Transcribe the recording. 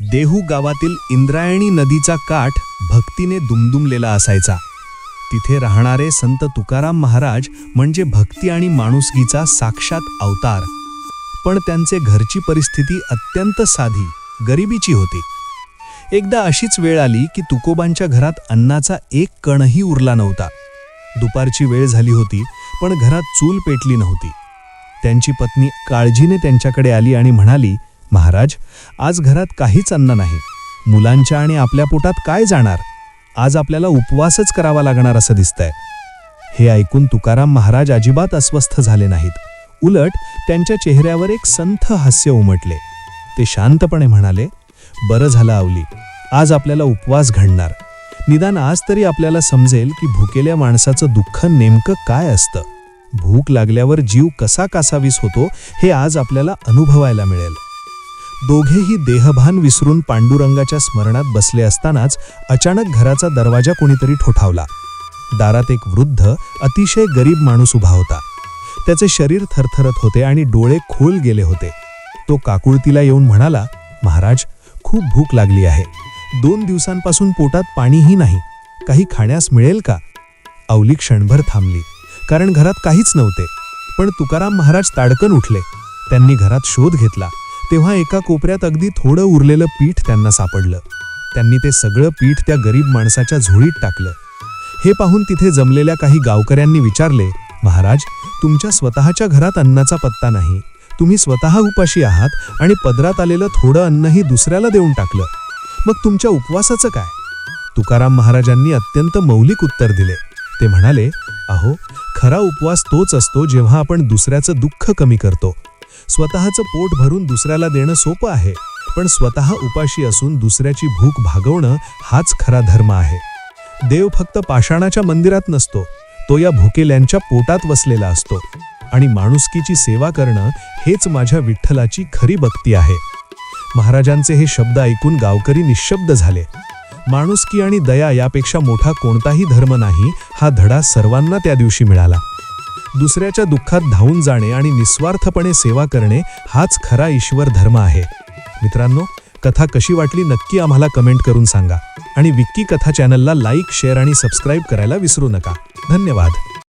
देहू गावातील इंद्रायणी नदीचा काठ भक्तीने दुमदुमलेला असायचा. तिथे राहणारे संत तुकाराम महाराज म्हणजे भक्ती आणि माणुसकीचा साक्षात अवतार. पण त्यांचे घरची परिस्थिती अत्यंत साधी, गरिबीची होती. एकदा अशीच वेळ आली की तुकोबांच्या घरात अन्नाचा एक कणही उरला नव्हता. दुपारची वेळ झाली होती, पण घरात चूल पेटली नव्हती. त्यांची पत्नी काळजीने त्यांच्याकडे आली आणि म्हणाली, महाराज, आज घरात काहीच अन्न नाही. मुलांच्या आणि आपल्या पोटात काय जाणार? आज आपल्याला उपवासच करावा लागणार असं दिसतंय. हे ऐकून तुकाराम महाराज अजिबात अस्वस्थ झाले नाहीत. उलट त्यांच्या चेहऱ्यावर एक संथ हास्य उमटले. ते शांतपणे म्हणाले, बरं झालं आवली, आज आपल्याला उपवास घडणार. निदान आज तरी आपल्याला समजेल की भुकेल्या माणसाचं दुःख नेमकं काय असतं. भूक लागल्यावर जीव कसा कासावीस होतो हे आज आपल्याला अनुभवायला मिळेल. दोघेही देहभान विसरून पांडुरंगाच्या स्मरणात बसले असतानाच अचानक घराचा दरवाजा कोणीतरी ठोठावला. दारात एक वृद्ध, अतिशय गरीब माणूस उभा होता. त्याचे शरीर थरथरत होते आणि डोळे खोल गेले होते. तो काकुळतीला येऊन म्हणाला, महाराज, खूप भूक लागली आहे. 2 दिवसांपासून पोटात पाणीही नाही. काही खाण्यास मिळेल का? अवली क्षणभर थांबली, कारण घरात काहीच नव्हते. पण तुकाराम महाराज ताडकन उठले. त्यांनी घरात शोध घेतला. तेव्हा एका कोपऱ्यात अगदी थोडं उरलेलं पीठ त्यांना सापडलं. त्यांनी ते सगळं पीठ त्या गरीब माणसाच्या झोळीत टाकलं. हे पाहून तिथे जमलेल्या काही गावकऱ्यांनी विचारले, महाराज, तुमच्या स्वतःच्या घरात अन्नाचा पत्ता नाही. तुम्ही स्वतः उपाशी आहात आणि पदरात आलेलं थोडं अन्नही दुसऱ्याला देऊन टाकलं. मग तुमच्या उपवासाचं काय? तुकाराम महाराजांनी अत्यंत मौलिक उत्तर दिले. ते म्हणाले, अहो, खरा उपवास तोच असतो जेव्हा आपण दुसऱ्याचं दुःख कमी करतो. स्वतःचं पोट भरून दुसऱ्याला देणं सोपं आहे, पण स्वतः उपाशी असून दुसऱ्याची भूक भागवणं हाच खरा धर्म आहे. देव फक्त पाषाणाच्या मंदिरात नसतो, तो या भुकेल्यांच्या पोटात वसलेला असतो. आणि माणुसकीची सेवा करणं हेच माझ्या विठ्ठलाची खरी भक्ती आहे. महाराजांचे हे शब्द ऐकून गावकरी निशब्द झाले. माणुसकी आणि दया यापेक्षा मोठा कोणताही धर्म नाही, हा धडा सर्वांना त्या दिवशी मिळाला. दुसऱ्याच्या दुःखात धावून जाणे आणि निस्वार्थपणे सेवा करणे हाच खरा ईश्वर धर्म आहे. मित्रांनो, कथा कशी वाटली नक्की आम्हाला कमेंट करून सांगा. आणि विक्की कथा चॅनलला लाईक, शेअर आणि सबस्क्राईब करायला विसरू नका. धन्यवाद.